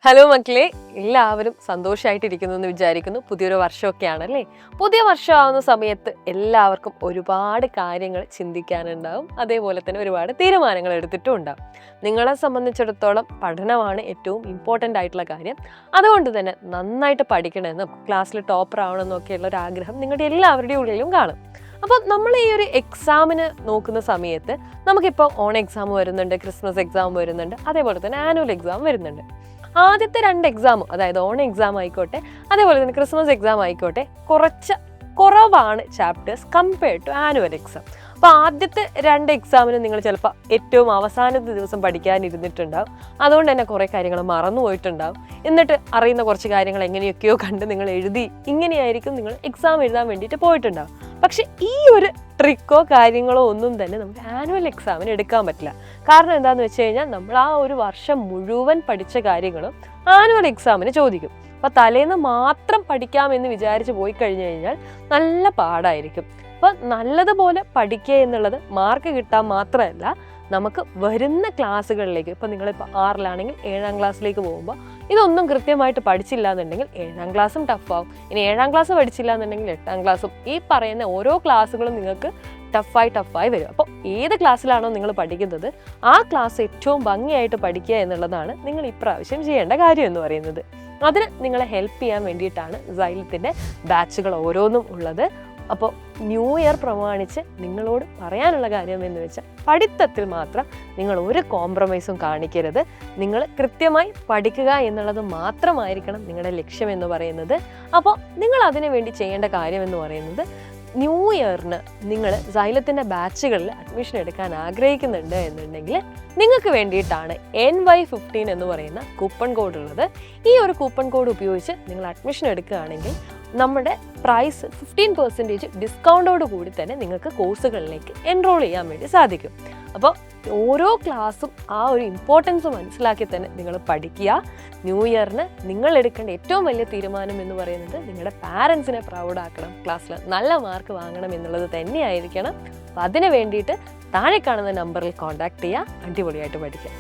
Hello മക്കളെ, എല്ലാവരും സന്തോഷമായിട്ടിരിക്കുന്നു എന്ന് വിചാരിക്കുന്നു. പുതിയൊരു വർഷമൊക്കെയാണല്ലേ. പുതിയ വർഷമാവുന്ന സമയത്ത് എല്ലാവർക്കും ഒരുപാട് കാര്യങ്ങൾ ചിന്തിക്കാനുണ്ടാവും. അതേപോലെ തന്നെ ഒരുപാട് തീരുമാനങ്ങൾ എടുത്തിട്ടും ഉണ്ടാവും. നിങ്ങളെ സംബന്ധിച്ചിടത്തോളം പഠനമാണ് ഏറ്റവും ഇമ്പോർട്ടൻ്റ് ആയിട്ടുള്ള കാര്യം. അതുകൊണ്ട് തന്നെ നന്നായിട്ട് പഠിക്കണമെന്നും ക്ലാസ്സിൽ ടോപ്പർ ആവണമെന്നൊക്കെയുള്ള ഒരു ആഗ്രഹം നിങ്ങളുടെ എല്ലാവരുടെയും ഉള്ളിലും കാണും. അപ്പം നമ്മൾ ഈ ഒരു എക്സാമിന് നോക്കുന്ന സമയത്ത് നമുക്കിപ്പോൾ ഓൺ എക്സാം വരുന്നുണ്ട്, ക്രിസ്മസ് എക്സാം വരുന്നുണ്ട്, അതേപോലെ തന്നെ ആനുവൽ എക്സാം വരുന്നുണ്ട്. ആദ്യത്തെ 2 എക്സാമും, അതായത് ഓൺ എക്സാം ആയിക്കോട്ടെ അതേപോലെ തന്നെ ക്രിസ്മസ് എക്സാം ആയിക്കോട്ടെ, കുറവാണ് chapters compared to annual exam. അപ്പോൾ ആദ്യത്തെ 2 എക്സാമിന് നിങ്ങൾ ചിലപ്പോൾ ഏറ്റവും അവസാനത്തെ ദിവസം പഠിക്കാനിരുന്നിട്ടുണ്ടാവും. അതുകൊണ്ട് തന്നെ കുറേ കാര്യങ്ങൾ മറന്നു പോയിട്ടുണ്ടാവും. എന്നിട്ട് അറിയുന്ന കുറച്ച് കാര്യങ്ങൾ എങ്ങനെയൊക്കെയോ കണ്ട് നിങ്ങൾ എഴുതി ഇങ്ങനെയായിരിക്കും നിങ്ങൾ എക്സാം എഴുതാൻ വേണ്ടിയിട്ട് പോയിട്ടുണ്ടാവും. പക്ഷെ ഈ ഒരു ട്രിക്കോ കാര്യങ്ങളോ ഒന്നും തന്നെ നമുക്ക് ആനുവൽ എക്സാമിന് എടുക്കാൻ പറ്റില്ല. കാരണം എന്താണെന്ന് വെച്ച് കഴിഞ്ഞാൽ നമ്മൾ ആ ഒരു വർഷം മുഴുവൻ പഠിച്ച കാര്യങ്ങളും ആനുവൽ എക്സാമിന് ചോദിക്കും. അപ്പോൾ തലേന്ന് മാത്രം പഠിക്കാമെന്ന് വിചാരിച്ച് പോയി കഴിഞ്ഞു കഴിഞ്ഞാൽ നല്ല പാടായിരിക്കും. അപ്പോൾ നല്ലതുപോലെ പഠിക്കുക എന്നുള്ളത് മാർക്ക് കിട്ടാൻ മാത്രമല്ല, നമുക്ക് വരുന്ന ക്ലാസ്സുകളിലേക്ക്, ഇപ്പോൾ നിങ്ങളിപ്പോൾ 6ലാണെങ്കിൽ 7ാം ക്ലാസ്സിലേക്ക് പോകുമ്പോൾ ഇതൊന്നും കൃത്യമായിട്ട് പഠിച്ചില്ല എന്നുണ്ടെങ്കിൽ 7ാം ക്ലാസ്സും ടഫാവും. ഇനി 7ാം ക്ലാസ് പഠിച്ചില്ല എന്നുണ്ടെങ്കിൽ 8ാം ക്ലാസ്സും, ഈ പറയുന്ന ഓരോ ക്ലാസ്സുകളും നിങ്ങൾക്ക് ടഫായി വരും. അപ്പോൾ ഏത് ക്ലാസ്സിലാണോ നിങ്ങൾ പഠിക്കുന്നത് ആ ക്ലാസ് ഏറ്റവും ഭംഗിയായിട്ട് പഠിക്കുക എന്നുള്ളതാണ് നിങ്ങൾ ഇപ്രാവശ്യം ചെയ്യേണ്ട കാര്യം എന്ന് പറയുന്നത്. അതിന് നിങ്ങളെ ഹെൽപ്പ് ചെയ്യാൻ വേണ്ടിയിട്ടാണ് സൈലത്തിൻ്റെ ബാച്ചുകൾ ഓരോന്നും ഉള്ളത്. അപ്പോൾ ന്യൂ ഇയർ പ്രമാണിച്ച് നിങ്ങളോട് പറയാനുള്ള കാര്യം എന്ന് വെച്ചാൽ പഠിത്തത്തിൽ മാത്രം നിങ്ങൾ ഒരു കോംപ്രമൈസും കാണിക്കരുത്. നിങ്ങൾ കൃത്യമായി പഠിക്കുക എന്നുള്ളത് മാത്രമായിരിക്കണം നിങ്ങളുടെ ലക്ഷ്യം എന്ന് പറയുന്നത്. അപ്പോൾ നിങ്ങൾ അതിനു വേണ്ടി ചെയ്യേണ്ട കാര്യം എന്ന് പറയുന്നത്, ന്യൂ ഇയറിന് നിങ്ങൾ സൈലത്തിൻ്റെ ബാച്ചുകളിൽ അഡ്മിഷൻ എടുക്കാൻ ആഗ്രഹിക്കുന്നുണ്ട് എന്നുണ്ടെങ്കിൽ നിങ്ങൾക്ക് വേണ്ടിയിട്ടാണ് NY15 എന്ന് പറയുന്ന കൂപ്പൺ കോഡ് ഉള്ളത്. ഈ ഒരു കൂപ്പൺ കോഡ് ഉപയോഗിച്ച് നിങ്ങൾ അഡ്മിഷൻ എടുക്കുകയാണെങ്കിൽ നമ്മുടെ പ്രൈസ് 15% ഡിസ്കൗണ്ടോട് കൂടി തന്നെ നിങ്ങൾക്ക് കോഴ്സുകളിലേക്ക് എൻറോൾ ചെയ്യാൻ വേണ്ടി സാധിക്കും. അപ്പോൾ ഓരോ ക്ലാസ്സും ആ ഒരു ഇമ്പോർട്ടൻസ് മനസ്സിലാക്കി തന്നെ നിങ്ങൾ പഠിക്കുക. ന്യൂ ഇയറിന് നിങ്ങൾ എടുക്കേണ്ട ഏറ്റവും വലിയ തീരുമാനം എന്ന് പറയുന്നത് നിങ്ങളുടെ പാരൻസിനെ പ്രൗഡാക്കണം, ക്ലാസ്സിൽ നല്ല മാർക്ക് വാങ്ങണം എന്നുള്ളത് തന്നെയായിരിക്കണം. അപ്പോൾ അതിന് വേണ്ടിയിട്ട് താഴെ കാണുന്ന നമ്പറിൽ കോൺടാക്ട് ചെയ്യുക. അടിപൊളിയായിട്ട് പഠിക്കുക.